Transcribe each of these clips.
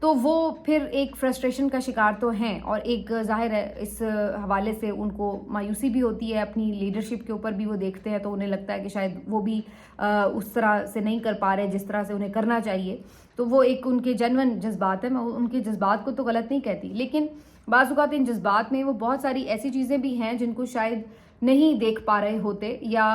تو وہ پھر ایک فرسٹریشن کا شکار تو ہیں، اور ایک ظاہر ہے اس حوالے سے ان کو مایوسی بھی ہوتی ہے، اپنی لیڈرشپ کے اوپر بھی وہ دیکھتے ہیں تو انہیں لگتا ہے کہ شاید وہ بھی اس طرح سے نہیں کر پا رہے جس طرح سے انہیں کرنا چاہیے. تو وہ ایک ان کے جنون جذبات ہیں، میں ان کے جذبات کو تو غلط نہیں کہتی، لیکن بعض اوقات ان جذبات میں وہ بہت ساری ایسی چیزیں بھی ہیں جن کو شاید نہیں دیکھ پا رہے ہوتے، یا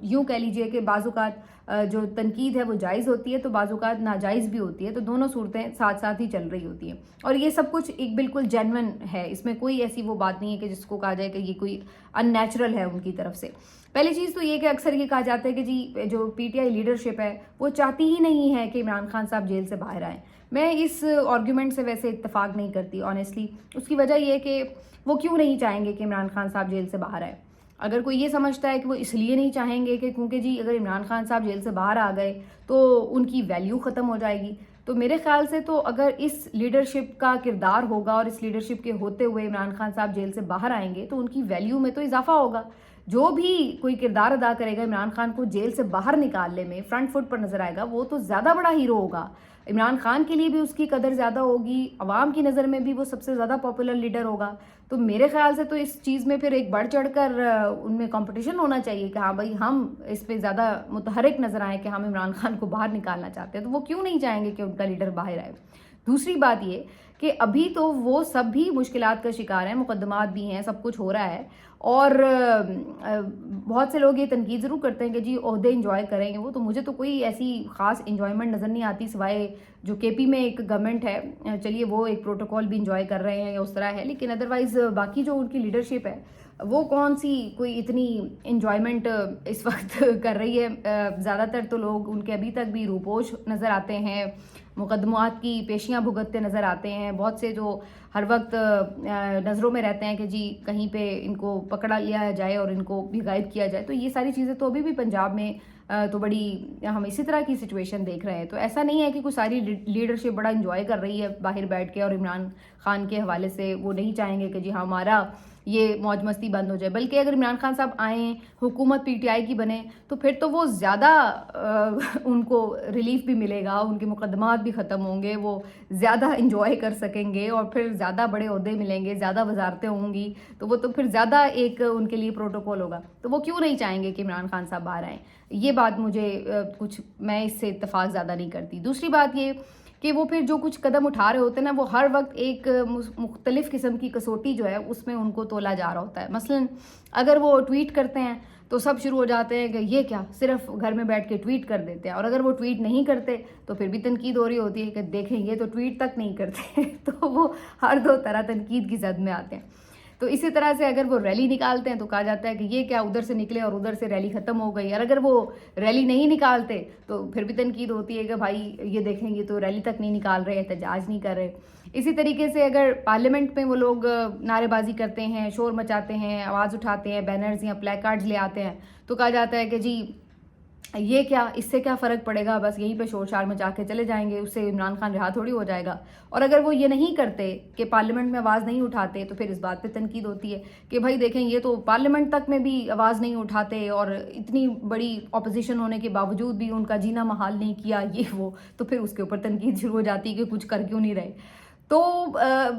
یوں کہہ لیجئے کہ بعض اوقات جو تنقید ہے وہ جائز ہوتی ہے تو بعض اوقات ناجائز بھی ہوتی ہے، تو دونوں صورتیں ساتھ ساتھ ہی چل رہی ہوتی ہیں، اور یہ سب کچھ ایک بالکل جینون ہے، اس میں کوئی ایسی وہ بات نہیں ہے کہ جس کو کہا جائے کہ یہ کوئی ان نیچرل ہے ان کی طرف سے. پہلی چیز تو یہ کہ اکثر یہ کہا جاتا ہے کہ جی جو پی ٹی آئی لیڈرشپ ہے وہ چاہتی ہی نہیں ہے کہ عمران خان صاحب جیل سے باہر آئیں. میں اس آرگیومنٹ سے ویسے اتفاق نہیں کرتی آنیسٹلی. اس کی وجہ یہ ہے کہ وہ کیوں نہیں چاہیں گے کہ عمران خان صاحب جیل سے باہر آئے؟ اگر کوئی یہ سمجھتا ہے کہ وہ اس لیے نہیں چاہیں گے کہ کیونکہ جی اگر عمران خان صاحب جیل سے باہر آ گئے تو ان کی ویلیو ختم ہو جائے گی، تو میرے خیال سے تو اگر اس لیڈرشپ کا کردار ہوگا اور اس لیڈرشپ کے ہوتے ہوئے عمران خان صاحب جیل سے باہر آئیں گے تو ان کی ویلیو میں تو اضافہ ہوگا. جو بھی کوئی کردار ادا کرے گا عمران خان کو جیل سے باہر نکالنے میں فرنٹ فٹ پر نظر آئے گا وہ تو زیادہ بڑا ہیرو ہوگا. عمران خان کے لیے بھی اس کی قدر زیادہ ہوگی، عوام کی نظر میں بھی وہ سب سے زیادہ پاپولر لیڈر ہوگا. تو میرے خیال سے تو اس چیز میں پھر ایک بڑھ چڑھ کر ان میں کمپٹیشن ہونا چاہیے کہ ہاں بھائی ہم اس پہ زیادہ متحرک نظر آئیں کہ ہم عمران خان کو باہر نکالنا چاہتے ہیں، تو وہ کیوں نہیں چاہیں گے کہ ان کا لیڈر باہر آئے. دوسری بات یہ کہ ابھی تو وہ سب بھی مشکلات کا شکار ہیں، مقدمات بھی ہیں، سب کچھ ہو رہا ہے، اور بہت سے لوگ یہ تنقید ضرور کرتے ہیں کہ جی عہدے انجوائے کریں گے وہ، تو مجھے تو کوئی ایسی خاص انجوائمنٹ نظر نہیں آتی سوائے جو کے پی میں ایک گورنمنٹ ہے، چلیے وہ ایک پروٹوکول بھی انجوائے کر رہے ہیں یا اس طرح ہے، لیکن ادروائز باقی جو ان کی لیڈرشپ ہے وہ کون سی کوئی اتنی انجوائمنٹ اس وقت کر رہی ہے. زیادہ تر تو لوگ ان کے ابھی تک بھی روپوش نظر آتے ہیں، مقدمات کی پیشیاں بھگتتے نظر آتے ہیں، بہت سے جو ہر وقت نظروں میں رہتے ہیں کہ جی کہیں پہ ان کو پکڑا لیا جائے اور ان کو بھی غائب کیا جائے. تو یہ ساری چیزیں تو ابھی بھی پنجاب میں تو بڑی ہم اسی طرح کی سچویشن دیکھ رہے ہیں. تو ایسا نہیں ہے کہ کوئی ساری لیڈرشپ بڑا انجوائے کر رہی ہے باہر بیٹھ کے، اور عمران خان کے حوالے سے وہ نہیں چاہیں گے کہ جی ہمارا یہ موج مستی بند ہو جائے، بلکہ اگر عمران خان صاحب آئیں، حکومت پی ٹی آئی کی بنے، تو پھر تو وہ زیادہ ان کو ریلیف بھی ملے گا، ان کے مقدمات بھی ختم ہوں گے، وہ زیادہ انجوائے کر سکیں گے، اور پھر زیادہ بڑے عہدے ملیں گے، زیادہ وزارتیں ہوں گی، تو وہ تو پھر زیادہ ایک ان کے لیے پروٹوکول ہوگا. تو وہ کیوں نہیں چاہیں گے کہ عمران خان صاحب باہر آئیں؟ یہ بات مجھے میں اس سے اتفاق زیادہ نہیں کرتی. دوسری بات یہ کہ وہ پھر جو کچھ قدم اٹھا رہے ہوتے ہیں نا، وہ ہر وقت ایک مختلف قسم کی کسوٹی جو ہے اس میں ان کو تولا جا رہا ہوتا ہے. مثلا اگر وہ ٹویٹ کرتے ہیں تو سب شروع ہو جاتے ہیں کہ یہ کیا صرف گھر میں بیٹھ کے ٹویٹ کر دیتے ہیں، اور اگر وہ ٹویٹ نہیں کرتے تو پھر بھی تنقید ہو رہی ہوتی ہے کہ دیکھیں یہ تو ٹویٹ تک نہیں کرتے. تو وہ ہر دو طرح تنقید کی زد میں آتے ہیں. تو اسی طرح سے اگر وہ ریلی نکالتے ہیں تو کہا جاتا ہے کہ یہ کیا ادھر سے نکلے اور ادھر سے ریلی ختم ہو گئی، اور اگر وہ ریلی نہیں نکالتے تو پھر بھی تنقید ہوتی ہے کہ بھائی یہ دیکھیں یہ تو ریلی تک نہیں نکال رہے، احتجاج نہیں کر رہے. اسی طریقے سے اگر پارلیمنٹ میں وہ لوگ نعرے بازی کرتے ہیں، شور مچاتے ہیں، آواز اٹھاتے ہیں، بینرز یا پلے کارڈز لے آتے ہیں، تو کہا جاتا ہے کہ جی یہ کیا، اس سے کیا فرق پڑے گا، بس یہیں پہ شور شار مچا کے چلے جائیں گے، اس سے عمران خان رہا تھوڑی ہو جائے گا. اور اگر وہ یہ نہیں کرتے کہ پارلیمنٹ میں آواز نہیں اٹھاتے تو پھر اس بات پہ تنقید ہوتی ہے کہ بھائی دیکھیں یہ تو پارلیمنٹ تک میں بھی آواز نہیں اٹھاتے، اور اتنی بڑی اپوزیشن ہونے کے باوجود بھی ان کا جینا محال نہیں کیا یہ وہ، تو پھر اس کے اوپر تنقید شروع ہو جاتی ہے کہ کچھ کر کیوں نہیں رہے. تو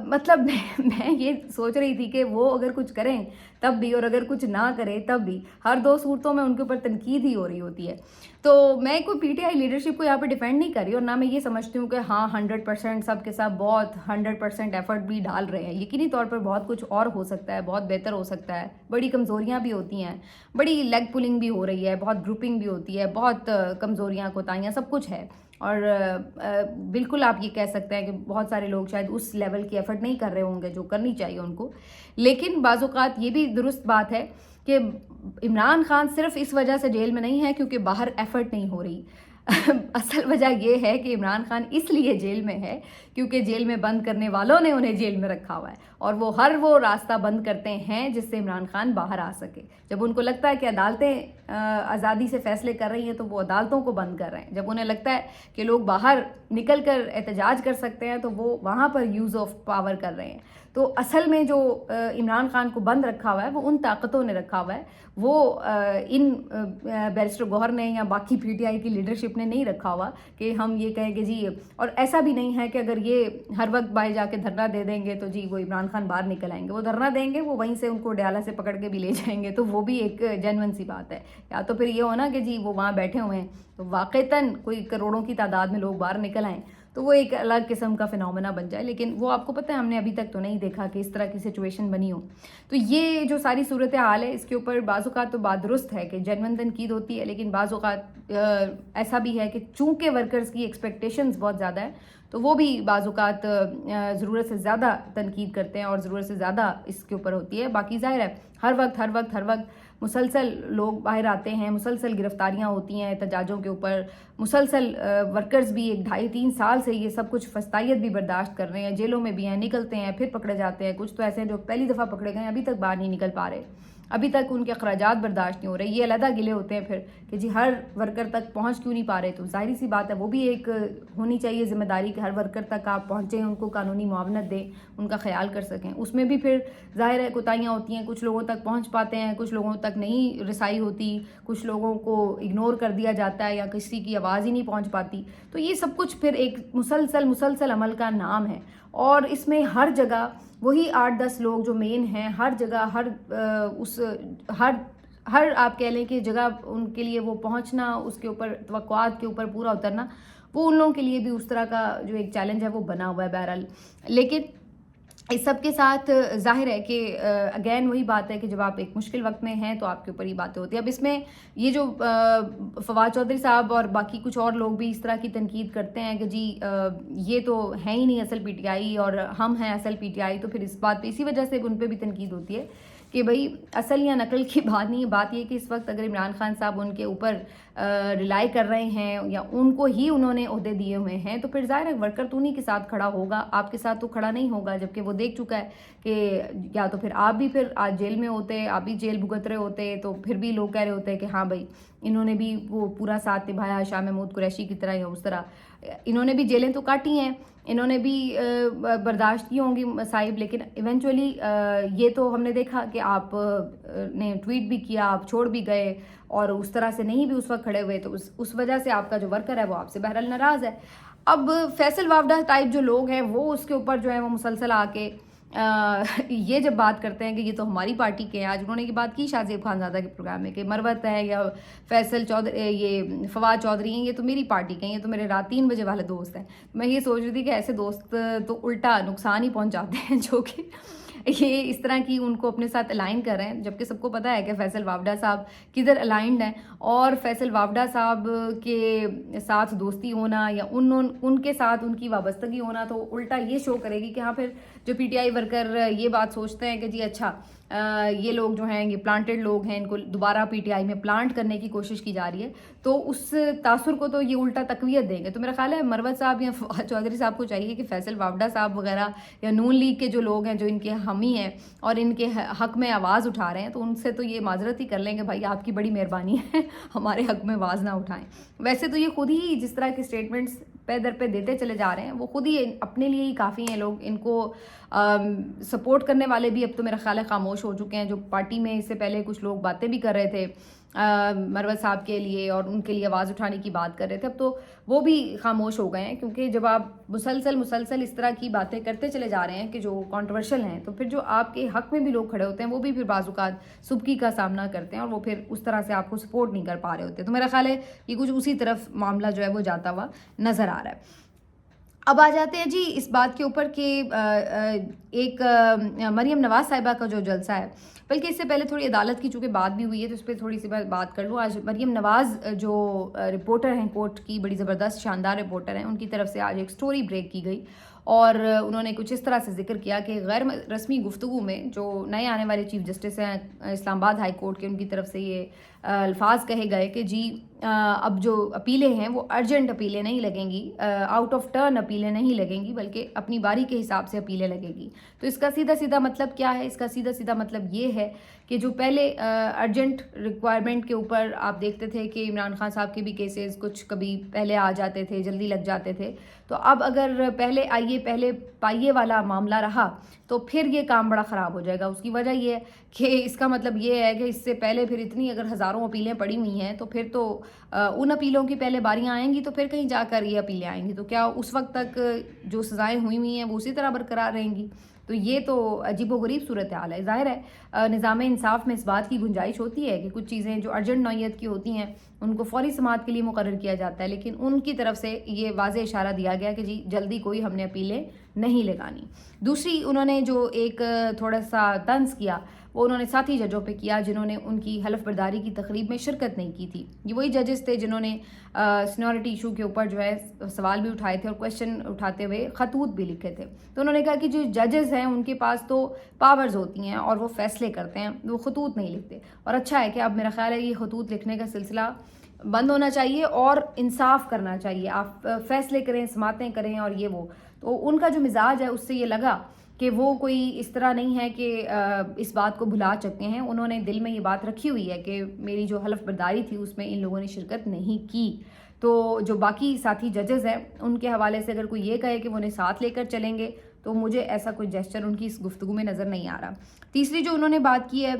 مطلب میں یہ سوچ رہی تھی کہ وہ اگر کچھ کریں تب بھی، اور اگر کچھ نہ کریں تب بھی، ہر دو صورتوں میں ان کے اوپر تنقید ہی ہو رہی ہوتی ہے. تو میں کوئی پی ٹی آئی لیڈرشپ کو یہاں پہ ڈیفینڈ نہیں کر رہی، اور نہ میں یہ سمجھتی ہوں کہ ہاں 100% سب کے ساتھ بہت 100% ایفرٹ بھی ڈال رہے ہیں. یقینی طور پر بہت کچھ اور ہو سکتا ہے، بہت بہتر ہو سکتا ہے، بڑی کمزوریاں بھی ہوتی ہیں، بڑی لیگ پولنگ بھی ہو رہی ہے، بہت گروپنگ بھی ہوتی ہے، بہت کمزوریاں کوتاہیاں سب کچھ ہے. اور بالکل آپ یہ کہہ سکتے ہیں کہ بہت سارے لوگ شاید اس لیول کی ایفرٹ نہیں کر رہے ہوں گے جو کرنی چاہیے ان کو. لیکن بعض اوقات یہ بھی درست بات ہے کہ عمران خان صرف اس وجہ سے جیل میں نہیں ہے کیونکہ باہر ایفرٹ نہیں ہو رہی. اصل وجہ یہ ہے کہ عمران خان اس لیے جیل میں ہے کیونکہ جیل میں بند کرنے والوں نے انہیں جیل میں رکھا ہوا ہے. اور وہ ہر وہ راستہ بند کرتے ہیں جس سے عمران خان باہر آ سکے. جب ان کو لگتا ہے کہ عدالتیں آزادی سے فیصلے کر رہی ہیں تو وہ عدالتوں کو بند کر رہے ہیں. جب انہیں لگتا ہے کہ لوگ باہر نکل کر احتجاج کر سکتے ہیں تو وہ وہاں پر یوز آف پاور کر رہے ہیں. تو اصل میں جو عمران خان کو بند رکھا ہوا ہے وہ ان طاقتوں نے رکھا ہوا ہے, وہ ان بیرسٹر گوہر نے یا باقی پی ٹی آئی کی لیڈرشپ نے نہیں رکھا ہوا کہ ہم یہ کہیں کہ جی. اور ایسا بھی نہیں ہے کہ اگر یہ ہر وقت باہر جا کے دھرنا دے دیں گے تو جی وہ عمران خان باہر نکل آئیں گے. وہ دھرنا دیں گے, وہ وہیں سے ان کو ڈیالہ سے پکڑ کے بھی لے جائیں گے, تو وہ بھی ایک جینون سی بات ہے. یا تو پھر یہ ہونا کہ جی وہ وہاں بیٹھے ہوئے ہیں تو واقعتاً کوئی کروڑوں کی تعداد میں لوگ باہر نکل آئیں تو وہ ایک الگ قسم کا فنومنا بن جائے. لیکن وہ آپ کو پتہ ہے ہم نے ابھی تک تو نہیں دیکھا کہ اس طرح کی سچویشن بنی ہو. تو یہ جو ساری صورتحال ہے اس کے اوپر بعض اوقات تو بات درست ہے کہ جینون تنقید ہوتی ہے, لیکن بعض اوقات ایسا بھی ہے کہ چونکہ ورکرز کی ایکسپیکٹیشنز بہت زیادہ ہیں تو وہ بھی بعض اوقات ضرورت سے زیادہ تنقید کرتے ہیں اور ضرورت سے زیادہ اس کے اوپر ہوتی ہے. باقی ظاہر ہے ہر وقت مسلسل لوگ باہر آتے ہیں, مسلسل گرفتاریاں ہوتی ہیں احتجاجوں کے اوپر, مسلسل ورکرز بھی 2.5-3 سال سے یہ سب کچھ فستائیت بھی برداشت کر رہے ہیں, جیلوں میں بھی ہیں, نکلتے ہیں پھر پکڑے جاتے ہیں. کچھ تو ایسے ہیں جو پہلی دفعہ پکڑے گئے ہیں ابھی تک باہر نہیں نکل پا رہے, ابھی تک ان کے اخراجات برداشت نہیں ہو رہے. یہ علیحدہ گلے ہوتے ہیں پھر کہ جی ہر ورکر تک پہنچ کیوں نہیں پا رہے. تو ظاہری سی بات ہے وہ بھی ایک ہونی چاہیے ذمہ داری کہ ہر ورکر تک آپ پہنچیں, ان کو قانونی معاونت دیں, ان کا خیال کر سکیں. اس میں بھی پھر ظاہر ہے کوتاہیاں ہوتی ہیں, کچھ لوگوں تک پہنچ پاتے ہیں, کچھ لوگوں تک نہیں رسائی ہوتی, کچھ لوگوں کو اگنور کر دیا جاتا ہے یا کسی کی آواز ہی نہیں پہنچ پاتی. تو یہ سب کچھ پھر ایک مسلسل عمل کا نام ہے, اور اس میں ہر جگہ وہی 8-10 لوگ جو مین ہیں, ہر جگہ ہر آپ کہہ لیں کہ جگہ ان کے لیے وہ پہنچنا, اس کے اوپر توقعات کے اوپر پورا اترنا, وہ ان لوگوں کے لیے بھی اس طرح کا جو ایک چیلنج ہے وہ بنا ہوا ہے بہرحال. لیکن اس سب کے ساتھ ظاہر ہے کہ اگین وہی بات ہے کہ جب آپ ایک مشکل وقت میں ہیں تو آپ کے اوپر یہ باتیں ہوتی ہیں. اب اس میں یہ جو فواد چودھری صاحب اور باقی کچھ اور لوگ بھی اس طرح کی تنقید کرتے ہیں کہ جی یہ تو ہے ہی نہیں اصل پی ٹی آئی اور ہم ہیں اصل پی ٹی آئی, تو پھر اس بات پہ اسی وجہ سے ان پہ بھی تنقید ہوتی ہے کہ بھئی اصل یا نقل کی بات نہیں ہے. بات یہ کہ اس وقت اگر عمران خان صاحب ان کے اوپر ریلائی کر رہے ہیں یا ان کو ہی انہوں نے عہدے دیے ہوئے ہیں تو پھر ظاہر ہے ورکر تو انہیں کے ساتھ کھڑا ہوگا, آپ کے ساتھ تو کھڑا نہیں ہوگا. جبکہ وہ دیکھ چکا ہے کہ یا تو پھر آپ بھی پھر آج جیل میں ہوتے, آپ بھی جیل بھگت رہے ہوتے, تو پھر بھی لوگ کہہ رہے ہوتے کہ ہاں بھائی انہوں نے بھی وہ پورا ساتھ نبھایا شاہ محمود قریشی کی طرح یا اس طرح. انہوں نے بھی جیلیں تو کاٹی ہیں, انہوں نے بھی برداشت کی ہوں گی مصائب, لیکن ایونچولی یہ تو ہم نے دیکھا کہ آپ نے ٹویٹ بھی کیا, آپ چھوڑ بھی گئے اور اس طرح سے نہیں بھی اس وقت کھڑے ہوئے, تو اس وجہ سے آپ کا جو ورکر ہے وہ آپ سے بہرحال ناراض ہے. اب فیصل وافدہ ٹائپ جو لوگ ہیں وہ اس کے اوپر جو ہے وہ مسلسل آ کے یہ جب بات کرتے ہیں کہ یہ تو ہماری پارٹی کے ہیں. آج انہوں نے یہ بات کی شاہ زیب خانزادہ کے پروگرام میں کہ مروت ہے یا فیصل چودھری, یہ فواد چودھری ہیں, یہ تو میری پارٹی کے ہیں, یہ تو میرے رات 3 بجے والے دوست ہیں. میں یہ سوچ رہی تھی کہ ایسے دوست تو الٹا نقصان ہی پہنچاتے ہیں جو کہ یہ اس طرح کی ان کو اپنے ساتھ الائن کر رہے ہیں, جبکہ سب کو پتہ ہے کہ فیصل وافدہ صاحب کدھر الائنڈ ہیں. اور فیصل وافدہ صاحب کے ساتھ دوستی ہونا یا ان کے ساتھ ان کی وابستگی ہونا تو الٹا یہ شو کرے گی کہ ہاں پھر جو پی ٹی آئی ورکر یہ بات سوچتے ہیں کہ جی اچھا یہ لوگ جو ہیں یہ پلانٹڈ لوگ ہیں, ان کو دوبارہ پی ٹی آئی میں پلانٹ کرنے کی کوشش کی جا رہی ہے, تو اس تاثر کو تو یہ الٹا تقویت دیں گے. تو میرا خیال ہے مروت صاحب یا فواد چودھری صاحب کو چاہیے کہ فیصل وافدہ صاحب وغیرہ یا نون لیگ کے جو لوگ ہیں جو ان کے حامی ہیں اور ان کے حق میں آواز اٹھا رہے ہیں, تو ان سے تو یہ معذرت ہی کر لیں کہ بھائی آپ کی بڑی مہربانی ہے ہمارے حق میں آواز نہ اٹھائیں. ویسے تو یہ خود ہی جس طرح کے اسٹیٹمنٹس پہ در پہ دیتے چلے جا رہے ہیں وہ خود ہی اپنے لیے ہی کافی ہیں. لوگ ان کو سپورٹ کرنے والے بھی اب تو میرا خیال ہے خاموش ہو چکے ہیں. جو پارٹی میں اس سے پہلے کچھ لوگ باتیں بھی کر رہے تھے مروت صاحب کے لیے اور ان کے لیے آواز اٹھانے کی بات کر رہے تھے, اب تو وہ بھی خاموش ہو گئے ہیں. کیونکہ جب آپ مسلسل اس طرح کی باتیں کرتے چلے جا رہے ہیں کہ جو کانٹروورشل ہیں, تو پھر جو آپ کے حق میں بھی لوگ کھڑے ہوتے ہیں وہ بھی پھر بعض اوقات سبکی کا سامنا کرتے ہیں اور وہ پھر اس طرح سے آپ کو سپورٹ نہیں کر پا رہے ہوتے. تو میرا خیال ہے یہ کچھ اسی طرف معاملہ جو ہے وہ جاتا ہوا نظر آ رہا ہے. اب آ جاتے ہیں جی اس بات کے اوپر کہ ایک مریم نواز صاحبہ کا جو جلسہ ہے, بلکہ اس سے پہلے تھوڑی عدالت کی چونکہ بات بھی ہوئی ہے تو اس پہ تھوڑی سی بات کر لوں. آج مریم نواز جو رپورٹر ہیں کورٹ کی, بڑی زبردست شاندار رپورٹر ہیں, ان کی طرف سے آج ایک سٹوری بریک کی گئی اور انہوں نے کچھ اس طرح سے ذکر کیا کہ غیر رسمی گفتگو میں جو نئے آنے والے چیف جسٹس ہیں اسلام آباد ہائی کورٹ کے، ان کی طرف سے یہ الفاظ کہے گئے کہ جی اب جو اپیلیں ہیں وہ ارجنٹ اپیلیں نہیں لگیں گی، آؤٹ آف ٹرن اپیلیں نہیں لگیں گی، بلکہ اپنی باری کے حساب سے اپیلیں لگے گی۔ تو اس کا سیدھا سیدھا مطلب کیا ہے؟ اس کا سیدھا سیدھا مطلب یہ ہے کہ جو پہلے ارجنٹ ریکوائرمنٹ کے اوپر آپ دیکھتے تھے کہ عمران خان صاحب کے بھی کیسز کچھ کبھی پہلے آ جاتے تھے، جلدی لگ جاتے تھے، تو اب اگر پہلے آئیے پہلے پائیے والا معاملہ رہا تو پھر یہ کام بڑا خراب ہو جائے گا۔ اس کی وجہ یہ ہے کہ اس کا مطلب یہ ہے کہ اس سے پہلے پھر اتنی اگر ہزاروں اپیلیں پڑی ہوئی ہیں تو پھر تو ان اپیلوں کی پہلے باریاں آئیں گی تو پھر کہیں جا کر یہ اپیلیں آئیں گی، تو کیا اس وقت تک جو سزائیں ہوئی ہیں وہ اسی طرح برقرار رہیں گی؟ تو یہ تو عجیب و غریب صورتحال ہے۔ ظاہر ہے نظام انصاف میں اس بات کی گنجائش ہوتی ہے کہ کچھ چیزیں جو ارجنٹ نوعیت کی ہوتی ہیں ان کو فوری سماعت کے لیے مقرر کیا جاتا ہے، لیکن ان کی طرف سے یہ واضح اشارہ دیا گیا کہ جی جلدی کوئی ہم نے اپیلیں نہیں لگانی۔ دوسری انہوں نے جو ایک تھوڑا سا طنز کیا وہ انہوں نے ساتھی ججوں پہ کیا جنہوں نے ان کی حلف برداری کی تقریب میں شرکت نہیں کی تھی۔ یہ وہی ججز تھے جنہوں نے سینیورٹی ایشو کے اوپر جو ہے سوال بھی اٹھائے تھے اور کویشچن اٹھاتے ہوئے خطوط بھی لکھے تھے۔ تو انہوں نے کہا کہ جو ججز ہیں ان کے پاس تو پاورز ہوتی ہیں اور وہ فیصلے کرتے ہیں، وہ خطوط نہیں لکھتے، اور اچھا ہے کہ اب میرا خیال ہے یہ خطوط لکھنے کا سلسلہ بند ہونا چاہیے اور انصاف کرنا چاہیے، آپ فیصلے کریں، سماعتیں کریں اور یہ وہ۔ تو ان کا جو مزاج ہے اس سے یہ لگا کہ وہ کوئی اس طرح نہیں ہے کہ اس بات کو بھلا چکے ہیں، انہوں نے دل میں یہ بات رکھی ہوئی ہے کہ میری جو حلف برداری تھی اس میں ان لوگوں نے شرکت نہیں کی۔ تو جو باقی ساتھی ججز ہیں ان کے حوالے سے اگر کوئی یہ کہے کہ وہ انہیں ساتھ لے کر چلیں گے تو مجھے ایسا کوئی جیسچر ان کی اس گفتگو میں نظر نہیں آ رہا۔ تیسری جو انہوں نے بات کی ہے،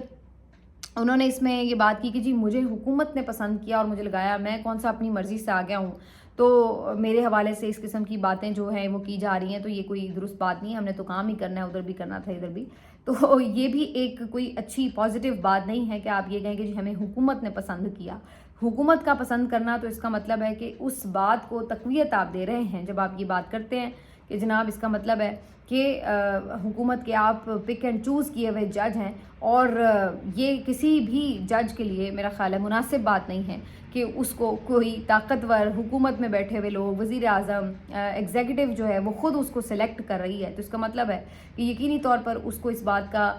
انہوں نے اس میں یہ بات کی کہ جی مجھے حکومت نے پسند کیا اور مجھے لگایا، میں کون سا اپنی مرضی سے آ گیا ہوں، تو میرے حوالے سے اس قسم کی باتیں جو ہیں وہ کی جا رہی ہیں، تو یہ کوئی درست بات نہیں ہے، ہم نے تو کام ہی کرنا ہے، ادھر بھی کرنا تھا ادھر بھی۔ تو یہ بھی ایک کوئی اچھی پازیٹیو بات نہیں ہے کہ آپ یہ کہیں کہ جی ہمیں حکومت نے پسند کیا۔ حکومت کا پسند کرنا تو اس کا مطلب ہے کہ اس بات کو تقویت آپ دے رہے ہیں جب آپ یہ بات کرتے ہیں کہ جناب اس کا مطلب ہے کہ حکومت کے آپ پک اینڈ چوز کیے ہوئے جج ہیں، اور یہ کسی بھی جج کے لیے میرا خیال ہے مناسب بات نہیں ہے کہ اس کو کوئی طاقتور حکومت میں بیٹھے ہوئے لوگ، وزیر اعظم، ایگزیکٹو جو ہے وہ خود اس کو سلیکٹ کر رہی ہے۔ تو اس کا مطلب ہے کہ یقینی طور پر اس کو اس بات کا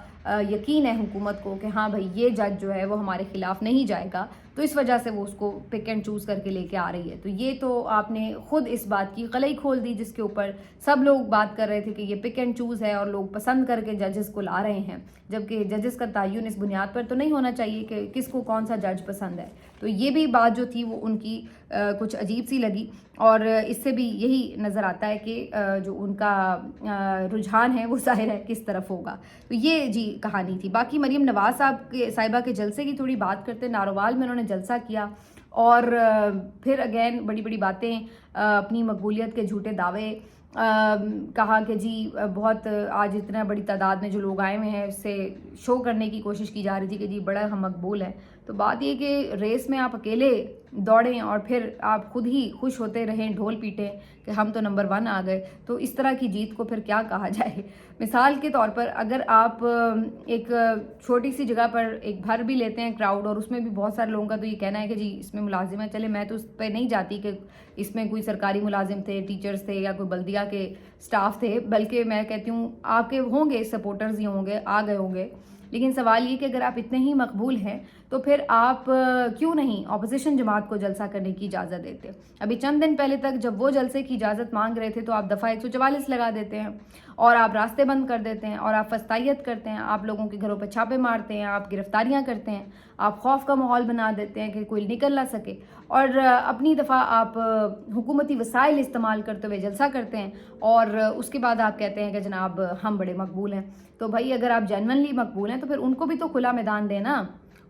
یقین ہے حکومت کو کہ ہاں بھائی یہ جج جو ہے وہ ہمارے خلاف نہیں جائے گا، تو اس وجہ سے وہ اس کو پک اینڈ چوز کر کے لے کے آ رہی ہے۔ تو یہ تو آپ نے خود اس بات کی قلعی کھول دی جس کے اوپر سب لوگ بات کر رہے تھے کہ یہ پک اینڈ چوز ہے اور لوگ پسند کر کے ججز کو لا رہے ہیں، جبکہ ججز کا تعین اس بنیاد پر تو نہیں ہونا چاہیے کہ کس کو کون سا جج پسند ہے۔ تو یہ بھی بات جو تھی وہ ان کی کچھ عجیب سی لگی، اور اس سے بھی یہی نظر آتا ہے کہ جو ان کا رجحان ہے وہ ظاہر ہے کس طرف ہوگا۔ تو یہ جی کہانی تھی۔ باقی مریم نواز صاحبہ کے جلسے کی تھوڑی بات کرتے، ناروال میں انہوں نے جلسہ کیا اور پھر اگین بڑی بڑی باتیں، اپنی مقبولیت کے جھوٹے دعوے، کہا کہ جی بہت آج اتنا بڑی تعداد میں جو لوگ آئے ہوئے ہیں اس سے شو کرنے کی کوشش کی جا رہی تھی کہ جی بڑا ہم مقبول ہیں۔ تو بات یہ کہ ریس میں آپ اکیلے دوڑیں اور پھر آپ خود ہی خوش ہوتے رہیں، ڈھول پیٹیں کہ ہم تو نمبر 1 آ گئے، تو اس طرح کی جیت کو پھر کیا کہا جائے؟ مثال کے طور پر اگر آپ ایک چھوٹی سی جگہ پر ایک بھر بھی لیتے ہیں کراؤڈ، اور اس میں بھی بہت سارے لوگوں کا تو یہ کہنا ہے کہ جی اس میں ملازم ہے، چلے میں تو اس پہ نہیں جاتی کہ اس میں کوئی سرکاری ملازم تھے، ٹیچرز تھے یا کوئی بلدیہ کے سٹاف تھے، بلکہ میں کہتی ہوں آپ کے ہوں گے سپورٹرز ہی ہوں گے، آ گئے ہوں گے، لیکن سوال یہ کہ اگر آپ اتنے ہی مقبول ہیں تو پھر آپ کیوں نہیں اپوزیشن جماعت کو جلسہ کرنے کی اجازت دیتے؟ ابھی چند دن پہلے تک جب وہ جلسے کی اجازت مانگ رہے تھے تو آپ دفعہ 144 لگا دیتے ہیں اور آپ راستے بند کر دیتے ہیں اور آپ فسطائیت کرتے ہیں، آپ لوگوں کے گھروں پہ چھاپے مارتے ہیں، آپ گرفتاریاں کرتے ہیں، آپ خوف کا ماحول بنا دیتے ہیں کہ کوئی نکل نہ سکے، اور اپنی دفعہ آپ حکومتی وسائل استعمال کرتے ہوئے جلسہ کرتے ہیں، اور اس کے بعد آپ کہتے ہیں کہ جناب ہم بڑے مقبول ہیں۔ تو بھائی اگر آپ جینونلی مقبول ہیں تو پھر ان کو بھی تو کھلا میدان دیں نا،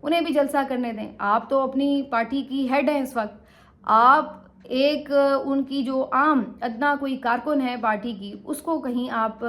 انہیں بھی جلسہ کرنے دیں۔ آپ تو اپنی پارٹی کی ہیڈ ہیں اس وقت، آپ ایک ان کی جو عام ادنا کوئی کارکن ہے پارٹی کی، اس کو کہیں آپ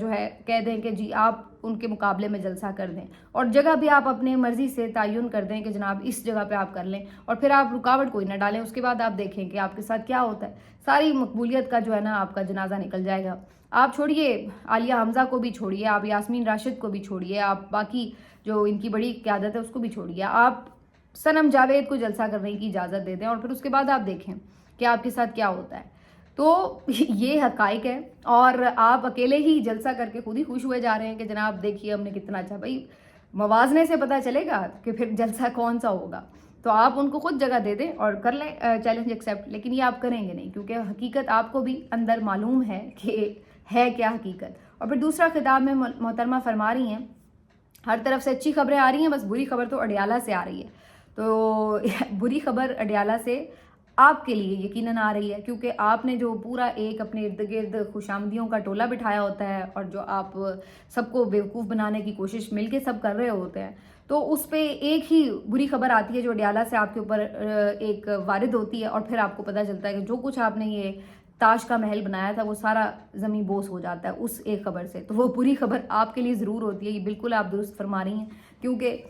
جو ہے کہہ دیں کہ جی آپ ان کے مقابلے میں جلسہ کر دیں، اور جگہ بھی آپ اپنے مرضی سے تعین کر دیں کہ جناب اس جگہ پہ آپ کر لیں، اور پھر آپ رکاوٹ کوئی نہ ڈالیں، اس کے بعد آپ دیکھیں کہ آپ کے ساتھ کیا ہوتا ہے۔ ساری مقبولیت کا جو ہے نا آپ کا جنازہ نکل جائے گا۔ آپ چھوڑیے عالیہ حمزہ کو بھی چھوڑیے، آپ یاسمین راشد کو بھی چھوڑیے، آپ باقی جو ان کی بڑی قیادت ہے اس کو بھی چھوڑیے، آپ صنم جاوید کو جلسہ کرنے کی اجازت دے دیں، اور پھر اس کے بعد آپ دیکھیں کہ آپ کے ساتھ کیا ہوتا ہے۔ تو یہ حقائق ہے، اور آپ اکیلے ہی جلسہ کر کے خود ہی خوش ہوئے جا رہے ہیں کہ جناب دیکھیے ہم نے کتنا اچھا. بھائی موازنے سے پتہ چلے گا کہ پھر جلسہ کون سا ہوگا. تو آپ ان کو خود جگہ دے دیں اور کر لیں چیلنج ایکسیپٹ، لیکن یہ آپ کریں گے نہیں کیونکہ حقیقت آپ کو بھی اندر معلوم ہے کہ ہے کیا حقیقت. اور پھر دوسرا خطاب میں محترمہ فرما رہی ہیں ہر طرف سے اچھی خبریں آ رہی ہیں، بس بری خبر تو اڈیالہ سے آ رہی ہے. تو بری خبر اڈیالہ سے آپ کے لیے یقیناً آ رہی ہے، کیونکہ آپ نے جو پورا ایک اپنے ارد گرد خوش آمدیوں کا ٹولہ بٹھایا ہوتا ہے اور جو آپ سب کو بیوقوف بنانے کی کوشش مل کے سب کر رہے ہوتے ہیں، تو اس پہ ایک ہی بری خبر آتی ہے جو اڈیالہ سے آپ کے اوپر ایک وارد ہوتی ہے، اور پھر آپ کو پتہ چلتا ہے کہ جو کچھ آپ نے یہ تاش کا محل بنایا تھا وہ سارا زمین بوس ہو جاتا ہے اس ایک خبر سے. تو وہ بری خبر آپ کے لیے ضرور ہوتی ہے. یہ بالکل آپ درست فرما رہی ہیں، کیونکہ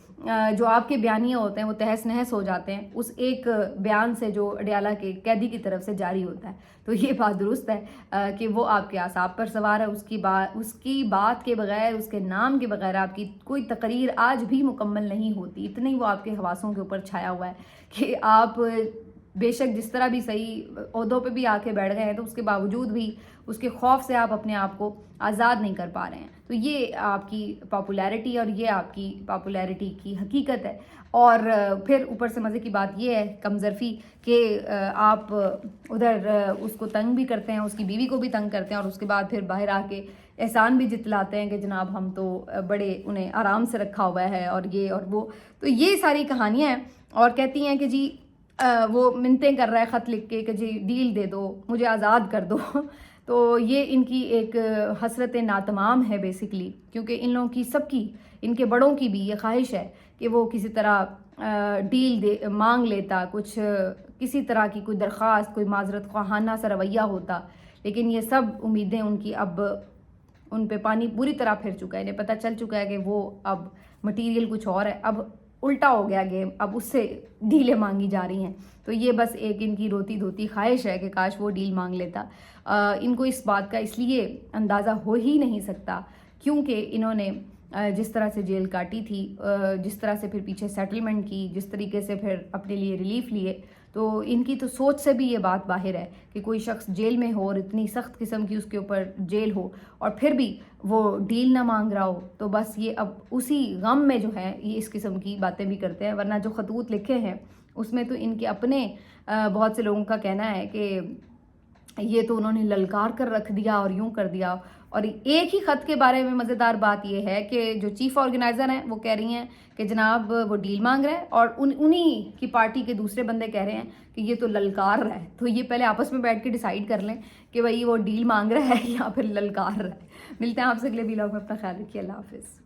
جو آپ کے بیانیے ہوتے ہیں وہ تہس نہس ہو جاتے ہیں اس ایک بیان سے جو اڈیالہ کے قیدی کی طرف سے جاری ہوتا ہے. تو یہ بات درست ہے کہ وہ آپ کے اعصاب پر سوار ہے. اس کی بات کے بغیر، اس کے نام کے بغیر آپ کی کوئی تقریر آج بھی مکمل نہیں ہوتی. اتنی وہ آپ کے حواسوں کے اوپر چھایا ہوا ہے کہ آپ بے شک جس طرح بھی صحیح عہدوں پہ بھی آ کے بیٹھ گئے ہیں تو اس کے باوجود بھی اس کے خوف سے آپ اپنے آپ کو آزاد نہیں کر پا رہے ہیں. تو یہ آپ کی پاپولیرٹی اور یہ آپ کی پاپولیرٹی کی حقیقت ہے. اور پھر اوپر سے مزے کی بات یہ ہے کم ظرفی کہ آپ ادھر اس کو تنگ بھی کرتے ہیں، اس کی بیوی کو بھی تنگ کرتے ہیں، اور اس کے بعد پھر باہر آ کے احسان بھی جتلاتے ہیں کہ جناب ہم تو بڑے انہیں آرام سے رکھا ہوا ہے اور یہ اور وہ. تو یہ ساری کہانیاں ہیں، اور کہتی ہیں کہ جی وہ منتیں کر رہا ہے خط لکھ کے کہ جی ڈیل دے دو، مجھے آزاد کر دو. تو یہ ان کی ایک حسرت ناتمام ہے بیسیکلی، کیونکہ ان لوگوں کی سب کی، ان کے بڑوں کی بھی یہ خواہش ہے کہ وہ کسی طرح ڈیل مانگ لیتا، کچھ کسی طرح کی کوئی درخواست، کوئی معذرت خواہانہ سا رویہ ہوتا. لیکن یہ سب امیدیں ان کی اب ان پہ پانی پوری طرح پھر چکا ہے. انہیں پتہ چل چکا ہے کہ وہ اب مٹیریل کچھ اور ہے، اب الٹا ہو گیا گیم، اب اس سے ڈیلیں مانگی جا رہی ہیں. تو یہ بس ایک ان کی روتی دھوتی خواہش ہے کہ کاش وہ ڈیل مانگ لیتا. ان کو اس بات کا اس لیے اندازہ ہو ہی نہیں سکتا کیونکہ انہوں نے جس طرح سے جیل کاٹی تھی، جس طرح سے پھر پیچھے سیٹلمنٹ کی، جس طریقے سے پھر اپنے لیے ریلیف لیے، تو ان کی تو سوچ سے بھی یہ بات باہر ہے کہ کوئی شخص جیل میں ہو اور اتنی سخت قسم کی اس کے اوپر جیل ہو اور پھر بھی وہ ڈیل نہ مانگ رہا ہو. تو بس یہ اب اسی غم میں جو ہے یہ اس قسم کی باتیں بھی کرتے ہیں. ورنہ جو خطوط لکھے ہیں اس میں تو ان کے اپنے بہت سے لوگوں کا کہنا ہے کہ یہ تو انہوں نے للکار کر رکھ دیا اور یوں کر دیا. اور ایک ہی خط کے بارے میں مزیدار بات یہ ہے کہ جو چیف آرگنائزر ہیں وہ کہہ رہی ہیں کہ جناب وہ ڈیل مانگ رہا ہے، اور انہی کی پارٹی کے دوسرے بندے کہہ رہے ہیں کہ یہ تو للکار رہا ہے. تو یہ پہلے آپس میں بیٹھ کے ڈیسائیڈ کر لیں کہ بھائی وہ ڈیل مانگ رہا ہے یا پھر للکار رہا ہے. ملتے ہیں آپ سے اگلے ویلاگ میں. اپنا خیال رکھیے. اللہ حافظ.